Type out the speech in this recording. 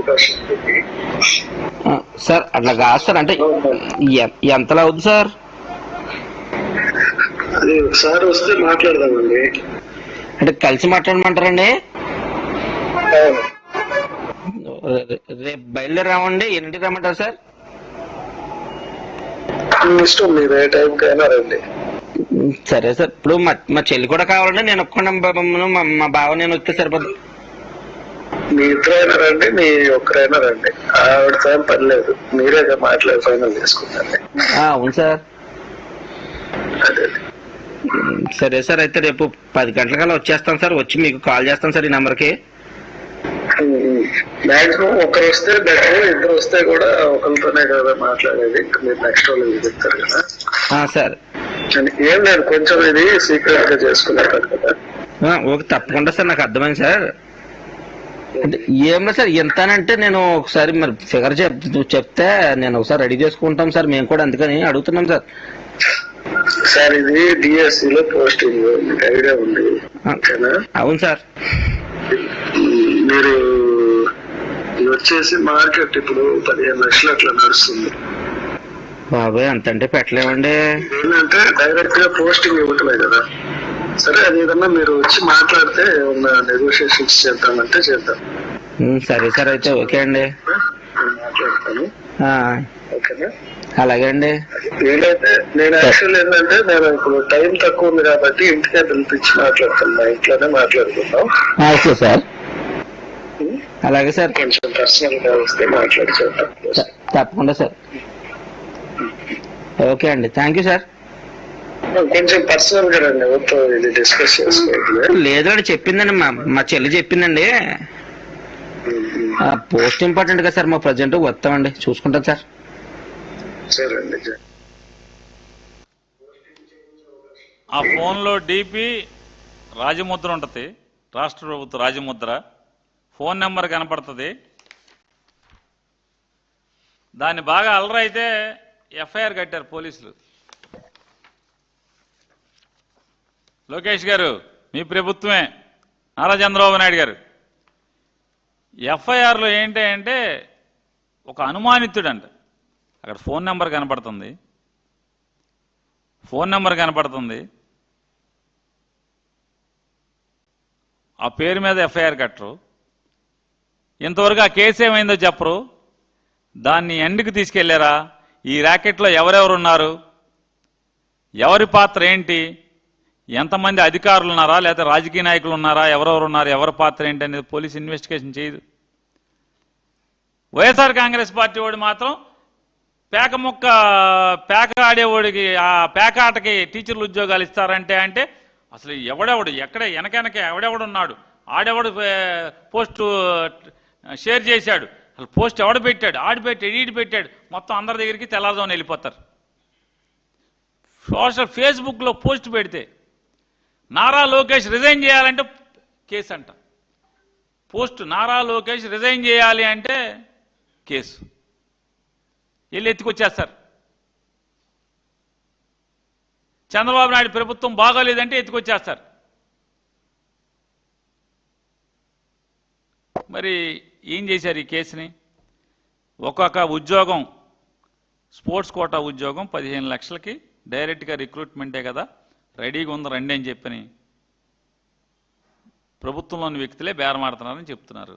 అవకాశం ఉంది. సార్ అట్లా కాదు సార్, అంటే ఎంతలా అవుతుంది సార్? అది ఒకసారి వస్తే మాట్లాడదామండి. అంటే కలిసి మాట్లాడమంటారండి? రేపు బయలుదేరామండి. ఎన్నింటికి రమ్మంటారు సార్? ఇష్టం, మీరు ఏ టైంకైనా రండి. సరే సార్. ఇప్పుడు మా చెల్లి కూడా కావాలండి. నేను ఒక్కడే, మా బావ నేను వస్తే సరిపోదు. మీ ఇద్దరైనా రండి, మీ ఒక్కరైనా రండి, ఆవిడతో ఏం పని లేదు. మీరే మాట్లాడి ఫైనల్ చేసుకుంటారు. అవును సార్. అదే. సరే సార్, అయితే రేపు 10 గంటలకల్లా వచ్చేస్తాను సార్. వచ్చి మీకు కాల్ చేస్తాను సార్ ఈ నెంబర్కి. మాక్సిమం ఒకరు వస్తే బెటర్, ఇద్దరు వస్తే కూడా ఒకరితోనే కదా మాట్లాడేది. ఇంకా మీరు నెక్స్ట్ వాళ్ళు చెప్తారు కదా. సార్ ఏం లేదు, కొంచెం ఇది సీక్రెట్ గా చేసుకున్నారు కదా. ఓకే, తప్పకుండా సార్. నాకు అర్థమైంది సార్. అంటే ఏం లేదు సార్, ఎంతనంటే నేను ఒకసారి మరి ఫిగర్ చెప్తే నేను ఒకసారి రెడీ చేసుకుంటాం సార్. మేము కూడా అందుకని అడుగుతున్నాం సార్. సార్ ఇది డిఎస్సిలో పోస్టింగ్, మీకు ఐడియా ఉంది? అవును సార్. మీరు వచ్చేసి మార్కెట్ ఇప్పుడు 15 లక్షలు అట్లా నడుస్తుంది. బాబాయ్ అంతంటే పెట్టలేమండి. ఏంటంటే డైరెక్ట్ గా పోస్టింగ్ ఇవ్వటమే కదా. సరే, అది ఏదన్నా మీరు వచ్చి మాట్లాడితే ఏమన్నా నెగోషియేషన్స్ చేద్దామంటే చేద్దాం. సరే సార్, అయితే ఓకే అండి. మాట్లాడతాను. ఓకేనా? అలాగే అండి. వీలైతే నేను యాక్చువల్ ఏంటంటే నేను ఇప్పుడు టైం తక్కువ ఉంది కాబట్టి ఇంటికే పిలిపించి మాట్లాడతాను. మా ఇంట్లోనే మాట్లాడుకుందాం. Okay sir. అలాగే సార్. కొంచెం పర్సనల్ గా వస్తే మాట్లాడి చేద్దాం. తప్పకుండా సార్. ఓకే అండి, థ్యాంక్ యూ సార్. కొంచెం పర్సనల్ గా రండి, ఎవరితో ఇది డిస్కస్ చేసుకోవాలి. లేదండి, చెప్పిందండి మా చెల్లి చెప్పిందండి. పోస్ట్ ఇంపార్టెంట్ కదా సార్. మా ప్రజెంట్ వస్తామండి, చూసుకుంటాం సార్. సరే అండి. ఆ ఫోన్లో డిపి రాజముద్ర ఉంటుంది, రాష్ట్ర ప్రభుత్వ రాజముద్ర. ఫోన్ నెంబర్ కనపడుతుంది. దాన్ని బాగా అలరైతే ఎఫ్ఐఆర్ కట్టారు పోలీసులు. లోకేష్ గారు, మీ ప్రభుత్వమే, నారా చంద్రబాబు నాయుడు గారు. ఎఫ్ఐఆర్లో ఏంటి అంటే ఒక అనుమానితుడంట. అక్కడ ఫోన్ నెంబర్ కనపడుతుంది, ఆ పేరు మీద ఎఫ్ఐఆర్ కట్టరు. ఇంతవరకు ఆ కేసు ఏమైందో చెప్పరు. దాన్ని ఎండ్కి తీసుకెళ్లారా? ఈ ర్యాకెట్లో ఎవరెవరు ఉన్నారు, ఎవరి పాత్ర ఏంటి, ఎంతమంది అధికారులు ఉన్నారా, లేకపోతే రాజకీయ నాయకులు ఉన్నారా, ఎవరెవరు ఉన్నారు, ఎవరి పాత్ర ఏంటి అనేది పోలీసు ఇన్వెస్టిగేషన్ చేయదు. వైఎస్ఆర్ కాంగ్రెస్ పార్టీ వాడు మాత్రం పేక ఆడేవాడికి, ఆ పేక ఆటకి టీచర్లు ఉద్యోగాలు ఇస్తారంటే అసలు ఎవడెవడు ఎక్కడ వెనక ఎవడెవడున్నాడు, ఆడెవడు పోస్టు షేర్ చేశాడు, అసలు పోస్ట్ ఎవడు పెట్టాడు, ఆడు పెట్టాడు, ఈడు పెట్టాడు, మొత్తం అందరి దగ్గరికి తెల్లారుజామున వెళ్ళిపోతారు. ఫేస్బుక్లో పోస్ట్ పెడితే నారా లోకేష్ రిజైన్ చేయాలంటే కేసు అంట. పోస్ట్ నారా లోకేష్ రిజైన్ చేయాలి అంటే కేసు. వెళ్ళి ఎత్తుకొచ్చేస్తారు. చంద్రబాబు నాయుడు ప్రభుత్వం బాగోలేదంటే ఎత్తుకొచ్చేస్తారు. మరి ఏం చేశారు ఈ కేసుని? ఒక్కొక్క ఉద్యోగం, స్పోర్ట్స్ కోటా ఉద్యోగం 15 లక్షలకి డైరెక్ట్గా రిక్రూట్మెంటే కదా, రెడీగా ఉంది రండి అని చెప్పని ప్రభుత్వంలోని వ్యక్తులే బేరమాడుతున్నారని చెప్తున్నారు.